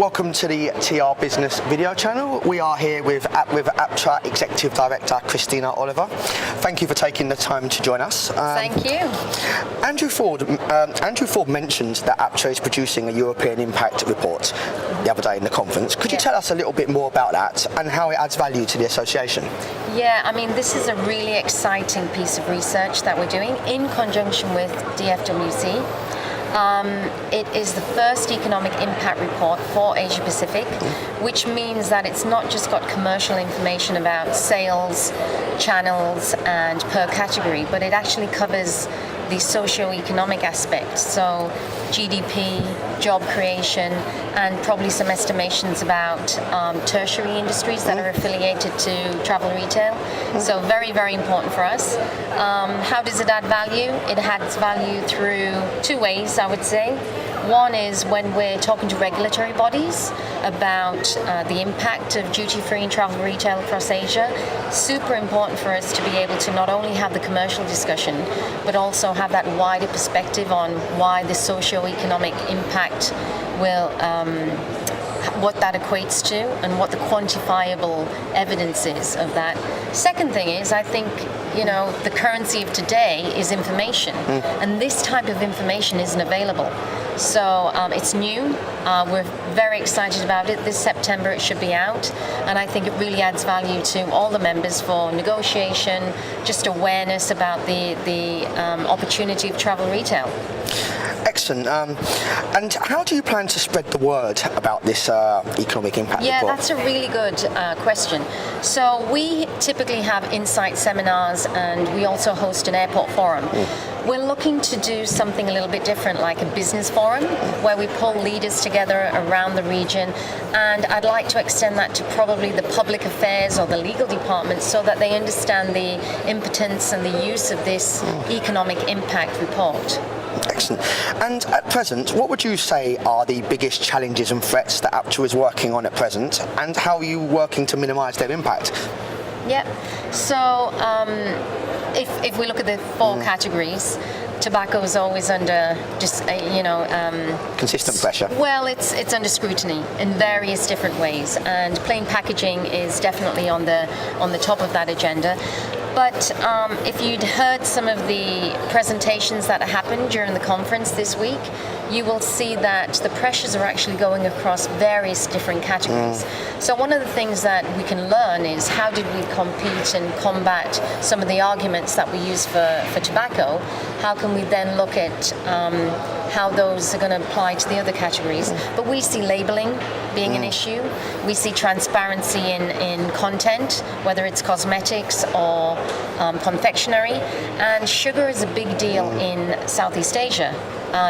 Welcome to the TRBusiness video channel. We are here with APTRA Executive Director Christina Oliver. Thank you for taking the time to join us. Thank you. Andrew Ford mentioned that APTRA is producing a European Impact Report the other day in the conference. Could you tell us a little bit more about that and how it adds value to the association? Yeah, I mean, this is a really exciting piece of research that we're doing in conjunction with DFWC. It is the first economic impact report for Asia Pacific, which means that it's not just got commercial information about sales, channels and per category, but it actually covers the socio-economic aspects, so GDP, job creation, and probably some estimations about tertiary industries that are affiliated to travel retail. So very, very important for us. How does it add value? It adds value through two ways, I would say. One is when we're talking to regulatory bodies about the impact of duty-free and travel retail across Asia. Super important for us to be able to not only have the commercial discussion, but also have that wider perspective on why the socio-economic impact will, what that equates to and what the quantifiable evidence is of that. Second thing is, I think, you know, the currency of today is information, and this type of information isn't available. So it's new. We're very excited about it. This September it should be out, and I think it really adds value to all the members for negotiation, just awareness about the opportunity of travel retail. Excellent. And how do you plan to spread the word about this economic impact report? Yeah, that's a really good question. So we typically have insight seminars, and we also host an airport forum. We're looking to do something a little bit different, like a business forum, where we pull leaders together around the region, and I'd like to extend that to probably the public affairs or the legal department so that they understand the impotence and the use of this economic impact report. Excellent. And at present, what would you say are the biggest challenges and threats that APTRA is working on at present, and how are you working to minimise their impact? Yeah, so if we look at the four categories, tobacco is always under just consistent pressure. Well, it's under scrutiny in various different ways, and plain packaging is definitely on the top of that agenda. But if you'd heard some of the presentations that happened during the conference this week, you will see that the pressures are actually going across various different categories. So one of the things that we can learn is how did we compete and combat some of the arguments that we use for tobacco? How can we then look at how those are going to apply to the other categories? But we see labeling being an issue. We see transparency in content, whether it's cosmetics or confectionery. And sugar is a big deal in Southeast Asia.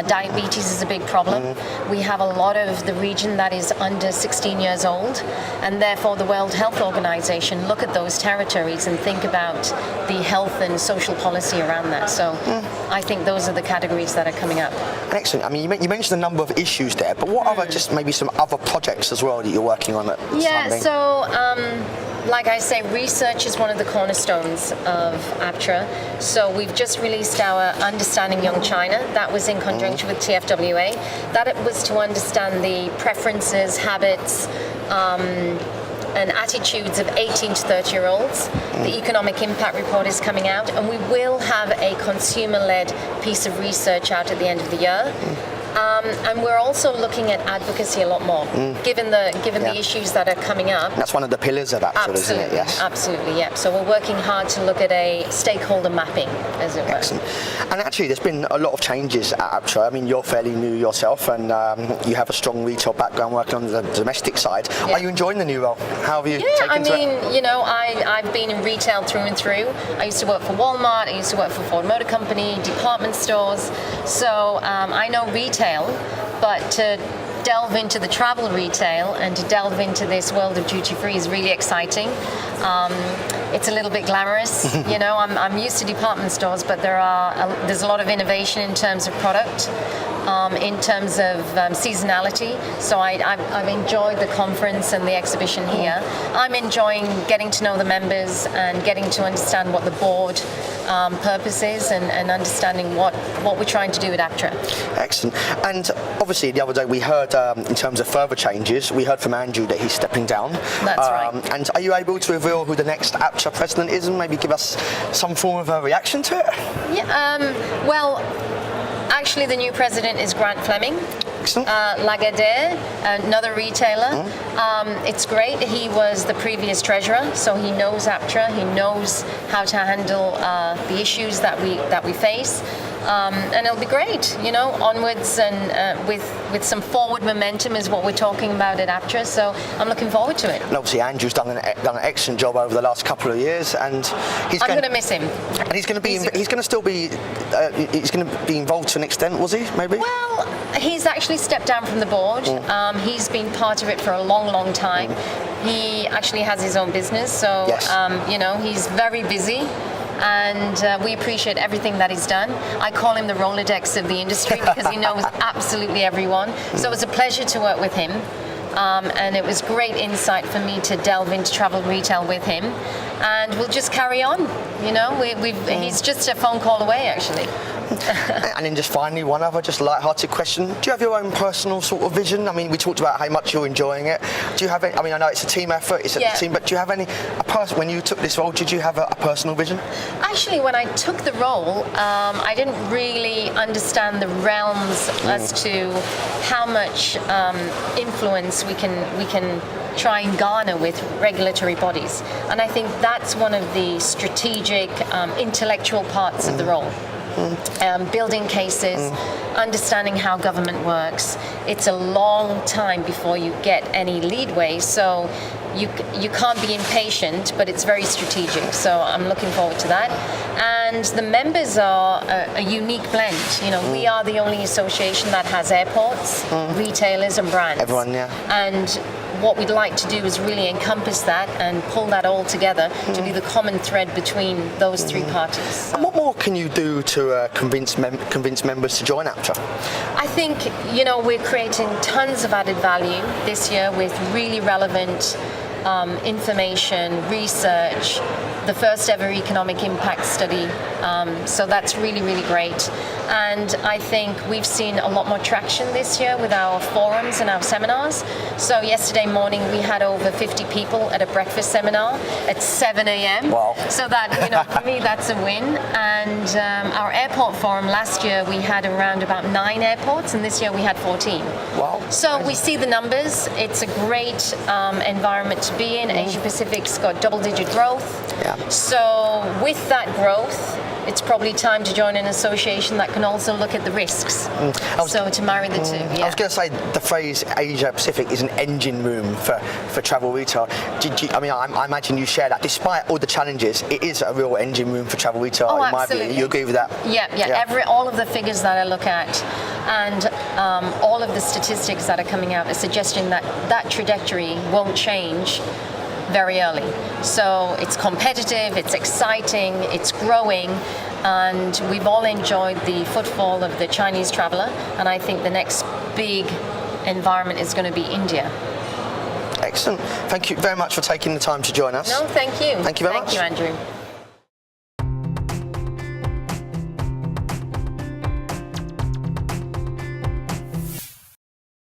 Diabetes is a big problem. We have a lot of the region that is under 16 years old, and therefore the World Health Organization look at those territories and think about the health and social policy around that. So I think those are the categories that are coming up. Excellent. I mean, you mentioned a number of issues there, but what other, just maybe some other projects as well that you're working on at so like I say, research is one of the cornerstones of APTRA. So we've just released our Understanding Young China. That was in conjunction with TFWA. That it was to understand the preferences, habits, and attitudes of 18 to 30-year-olds. The economic impact report is coming out, and we will have a consumer-led piece of research out at the end of the year. And we're also looking at advocacy a lot more, given the issues that are coming up. That's one of the pillars of APTRA, isn't it? Yes. Absolutely, yeah. So we're working hard to look at a stakeholder mapping, as it were. Excellent. And actually, there's been a lot of changes at APTRA. I mean, you're fairly new yourself, and you have a strong retail background working on the domestic side. Yeah. Are you enjoying the new role? How have you taken to it? I mean, you know, I've been in retail through and through. I used to work for Walmart. I used to work for Ford Motor Company, department stores. So I know retail, but to delve into the travel retail and to delve into this world of duty-free is really exciting. It's a little bit glamorous. You know, I'm used to department stores, but there's a lot of innovation in terms of product, in terms of seasonality. So I've enjoyed the conference and the exhibition here. I'm enjoying getting to know the members and getting to understand what the board purposes and understanding what we're trying to do at APTRA. Excellent. And obviously the other day we heard, in terms of further changes, we heard from Andrew that he's stepping down. That's right. And are you able to reveal who the next APTRA president is and maybe give us some form of a reaction to it? Yeah. Well, actually, the new president is Grant Fleming. Lagardère, another retailer. It's great. He was the previous treasurer, so he knows APTRA. He knows how to handle the issues that we face. And it'll be great, onwards and with some forward momentum is what we're talking about at APTRA. So I'm looking forward to it. And obviously Andrew's done an excellent job over the last couple of years, and I'm going to miss him. And he's going to be involved to an extent, was he? Maybe. Well, he's actually stepped down from the board. He's been part of it for a long time. He actually has his own business, so yes. He's very busy. And we appreciate everything that he's done. I call him the Rolodex of the industry because he knows absolutely everyone. So it was a pleasure to work with him. And it was great insight for me to delve into travel retail with him. And we'll just carry on. He's just a phone call away, actually. And then just finally, one other just light-hearted question. Do you have your own personal sort of vision? I mean, we talked about how much you're enjoying it. Do you have any, I know it's a team effort, it's a team, but do you have when you took this role, did you have a personal vision? Actually, when I took the role, I didn't really understand the realms as to how much influence we can try and garner with regulatory bodies. And I think that's one of the strategic, intellectual parts of the role. Building cases, understanding how government works. It's a long time before you get any leadway, so you can't be impatient, but it's very strategic. So I'm looking forward to that. And the members are a unique blend. We are the only association that has airports, retailers, and brands. Everyone, yeah. And what we'd like to do is really encompass that and pull that all together to be the common thread between those three parties. And what more can you do to convince members to join APTRA? I think, we're creating tons of added value this year with really relevant information, research, the first ever economic impact study. So that's really, really great. And I think we've seen a lot more traction this year with our forums and our seminars. So yesterday morning we had over 50 people at a breakfast seminar at 7 a.m. Wow. So that, for me, that's a win. And our airport forum last year, we had around about 9 airports, and this year we had 14. Wow. So we see the numbers. It's a great environment to be in. Asia Pacific's got double-digit growth. Yeah. So with that growth, it's probably time to join an association that can also look at the risks. So to marry the two. Yeah. I was going to say the phrase Asia Pacific is an engine room for travel retail. I imagine you share that. Despite all the challenges, it is a real engine room for travel retail. Oh, in my absolutely. view. You agree with that? Yeah. All of the figures that I look at and all of the statistics that are coming out are suggesting that trajectory won't change very early. So it's competitive, it's exciting, it's growing, and we've all enjoyed the footfall of the Chinese traveler, and I think the next big environment is going to be India. Excellent. Thank you very much for taking the time to join us. No, thank you. Thank you very much. Thank you, Andrew.